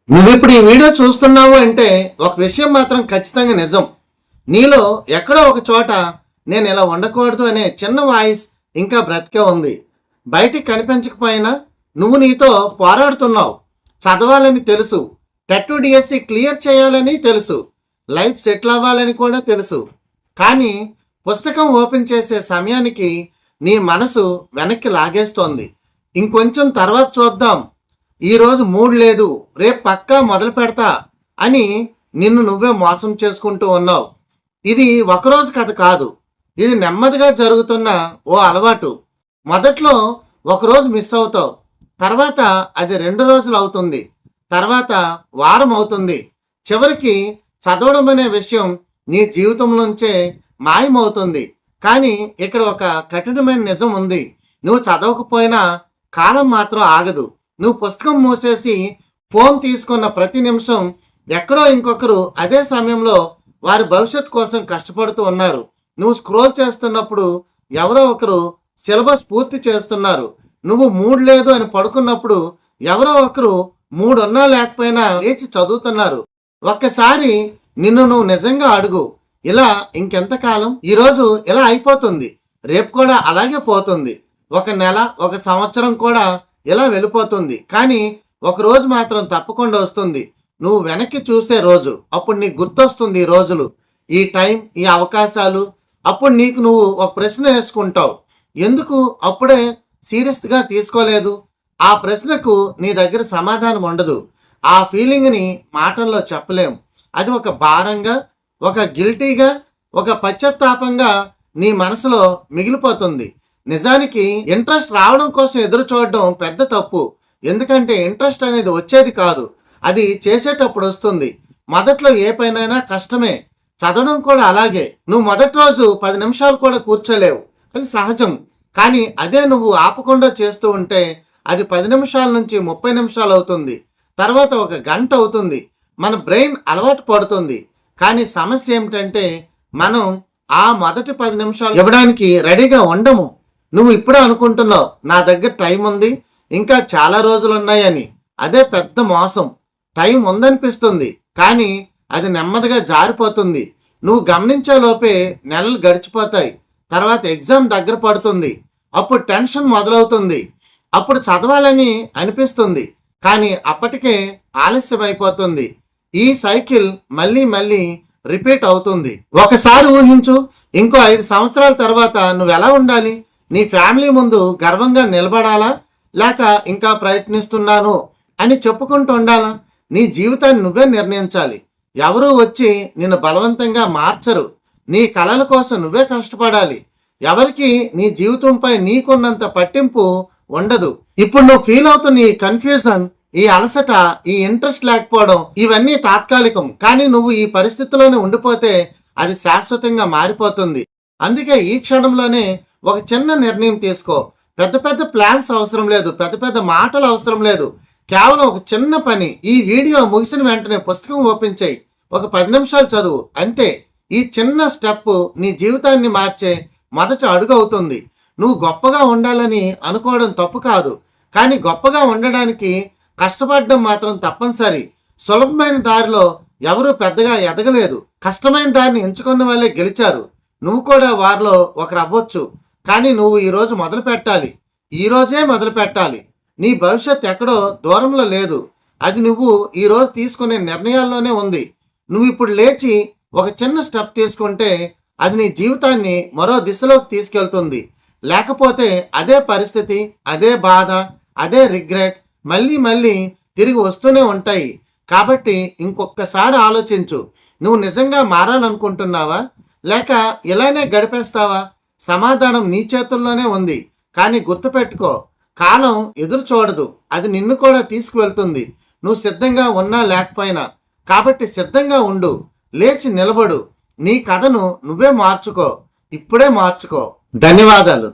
నువ్విప్పుడు ఈ వీడియో చూస్తున్నావు అంటే ఒక విషయం మాత్రం ఖచ్చితంగా నిజం. నీలో ఎక్కడో ఒక చోట నేను ఇలా ఉండకూడదు అనే చిన్న వాయిస్ ఇంకా బ్రతికే ఉంది. బయటికి కనిపించకపోయినా నువ్వు నీతో పోరాడుతున్నావు. చదవాలని తెలుసు, టెట్ డిఎస్సి క్లియర్ చేయాలని తెలుసు, లైఫ్ సెటిల్ అవ్వాలని కూడా తెలుసు. కానీ పుస్తకం ఓపెన్ చేసే సమయానికి నీ మనసు వెనక్కి లాగేస్తోంది. ఇంకొంచెం తర్వాత చూద్దాం, ఈరోజు మూడ్ లేదు, రేపు పక్కా మొదలు పెడతా అని నిన్ను నువ్వే మోసం చేసుకుంటూ ఉన్నావు. ఇది ఒకరోజు కథ కాదు, ఇది నెమ్మదిగా జరుగుతున్న ఓ అలవాటు. మొదట్లో ఒకరోజు మిస్ అవుతావు, తర్వాత అది 2 రోజులు అవుతుంది, తర్వాత వారం అవుతుంది, చివరికి చదవడం అనే విషయం నీ జీవితం నుంచే మాయమవుతుంది. కానీ ఇక్కడ ఒక కఠినమైన నిజం ఉంది. నువ్వు చదవకపోయినా కాలం మాత్రం ఆగదు. నువ్వు పుస్తకం మూసేసి ఫోన్ తీసుకున్న ప్రతి నిమిషం ఎక్కడో ఇంకొకరు అదే సమయంలో వారి భవిష్యత్తు కోసం కష్టపడుతూ ఉన్నారు. నువ్వు స్క్రోల్ చేస్తున్నప్పుడు ఎవరో ఒకరు సిలబస్ పూర్తి చేస్తున్నారు. నువ్వు మూడ్ లేదు అని పడుకున్నప్పుడు ఎవరో ఒకరు మూడ్ ఉన్నా లేకపోయినా లేచి చదువుతున్నారు. ఒక్కసారి నిన్ను నువ్వు నిజంగా అడుగు, ఇలా ఇంకెంతకాలం? ఈరోజు ఇలా అయిపోతుంది, రేపు కూడా అలాగే పోతుంది, ఒక నెల, ఒక సంవత్సరం కూడా ఇలా వెళ్ళిపోతుంది. కానీ ఒక రోజు మాత్రం తప్పకుండా వస్తుంది, నువ్వు వెనక్కి చూసే రోజు. అప్పుడు నీకు గుర్తొస్తుంది ఈ రోజులు, ఈ టైం, ఈ అవకాశాలు. అప్పుడు నీకు నువ్వు ఒక ప్రశ్న వేసుకుంటావు, ఎందుకు అప్పుడే సీరియస్గా తీసుకోలేదు? ఆ ప్రశ్నకు నీ దగ్గర సమాధానం ఉండదు. ఆ ఫీలింగ్ని మాటల్లో చెప్పలేం. అది ఒక భారంగా, ఒక గిల్టీగా, ఒక పశ్చాత్తాపంగా నీ మనసులో మిగిలిపోతుంది. నిజానికి ఇంట్రెస్ట్ రావడం కోసం ఎదురు చూడడం పెద్ద తప్పు. ఎందుకంటే ఇంట్రెస్ట్ అనేది వచ్చేది కాదు, అది చేసేటప్పుడు వస్తుంది. మొదట్లో ఏ పైనైనా కష్టమే, చదవడం కూడా అలాగే. నువ్వు మొదటి రోజు 10 నిమిషాలు కూడా కూర్చోలేవు, అది సహజం. కానీ అదే నువ్వు ఆపకుండా చేస్తూ ఉంటే అది 10 నిమిషాల నుంచి 30 నిమిషాలు అవుతుంది, తర్వాత 1 గంట అవుతుంది. మన బ్రెయిన్ అలవాటు పడుతుంది. కానీ సమస్య ఏమిటంటే మనం ఆ మొదటి 10 నిమిషాలు ఇవ్వడానికి రెడీగా ఉండము. నువ్వు ఇప్పుడే అనుకుంటున్నావు, నా దగ్గర టైం ఉంది, ఇంకా చాలా రోజులు ఉన్నాయని. అదే పెద్ద మోసం. టైం ఉందనిపిస్తుంది, కానీ అది నెమ్మదిగా జారిపోతుంది. నువ్వు గమనించే లోపే నెలలు గడిచిపోతాయి. తర్వాత ఎగ్జామ్ దగ్గర పడుతుంది, అప్పుడు టెన్షన్ మొదలవుతుంది, అప్పుడు చదవాలని అనిపిస్తుంది, కానీ అప్పటికే ఆలస్యం అయిపోతుంది. ఈ సైకిల్ మళ్ళీ మళ్ళీ రిపీట్ అవుతుంది. ఒకసారి ఊహించు, ఇంకో 5 సంవత్సరాల తర్వాత నువ్వు ఎలా ఉండాలి? నీ ఫ్యామిలీ ముందు గర్వంగా నిలబడాలా, లేక ఇంకా ప్రయత్నిస్తున్నాను అని చెప్పుకుంటూ ఉండాలా? నీ జీవితాన్ని నువ్వే నిర్ణయించాలి. ఎవరూ వచ్చి నిన్ను బలవంతంగా మార్చరు. నీ కలల కోసం నువ్వే కష్టపడాలి. ఎవరికి నీ జీవితంపై నీకున్నంత పట్టింపు ఉండదు. ఇప్పుడు నువ్వు ఫీల్ అవుతున్న ఈ కన్ఫ్యూజన్, ఈ అలసట, ఈ ఇంట్రెస్ట్ లేకపోవడం, ఇవన్నీ తాత్కాలికం. కానీ నువ్వు ఈ పరిస్థితిలోనే ఉండిపోతే అది శాశ్వతంగా మారిపోతుంది. అందుకే ఈ క్షణంలోనే ఒక చిన్న నిర్ణయం తీసుకో. పెద్ద పెద్ద ప్లాన్స్ అవసరం లేదు, పెద్ద పెద్ద మాటలు అవసరం లేదు, కేవలం ఒక చిన్న పని. ఈ వీడియో ముగిసిన వెంటనే పుస్తకం ఓపెన్ చేయి, ఒక 10 నిమిషాలు చదువు, అంతే. ఈ చిన్న స్టెప్ నీ జీవితాన్ని మార్చే మొదటి అడుగు అవుతుంది. నువ్వు గొప్పగా ఉండాలని అనుకోవడం తప్పు కాదు, కానీ గొప్పగా ఉండడానికి కష్టపడడం మాత్రం తప్పనిసరి. సులభమైన దారిలో ఎవరూ పెద్దగా ఎదగలేదు, కష్టమైన దారిని ఎంచుకున్న వాళ్ళే గెలిచారు. నువ్వు కూడా వారిలో ఒకరు అవ్వచ్చు. కానీ నువ్వు ఈరోజు మొదలు పెట్టాలి, ఈరోజే మొదలు పెట్టాలి. నీ భవిష్యత్ ఎక్కడో దూరంలో లేదు, అది నువ్వు ఈరోజు తీసుకునే నిర్ణయాల్లోనే ఉంది. నువ్వు ఇప్పుడు లేచి ఒక చిన్న స్టెప్ తీసుకుంటే అది నీ జీవితాన్ని మరో దిశలోకి తీసుకెళ్తుంది. లేకపోతే అదే పరిస్థితి, అదే బాధ, అదే రిగ్రెట్ మళ్ళీ మళ్ళీ తిరిగి వస్తూనే ఉంటాయి. కాబట్టి ఇంకొకసారి ఆలోచించు, నువ్వు నిజంగా మారాలనుకుంటున్నావా, లేక ఇలానే గడిపేస్తావా? సమాధానం నీ చేతుల్లోనే ఉంది. కానీ గుర్తుపెట్టుకో, కాలం ఎదురు చూడదు, అది నిన్ను కూడా తీసుకువెళ్తుంది, నువ్వు సిద్ధంగా ఉన్నా లేకపోయినా. కాబట్టి సిద్ధంగా ఉండు, లేచి నిలబడు, నీ కథను నువ్వే మార్చుకో, ఇప్పుడే మార్చుకో. ధన్యవాదాలు.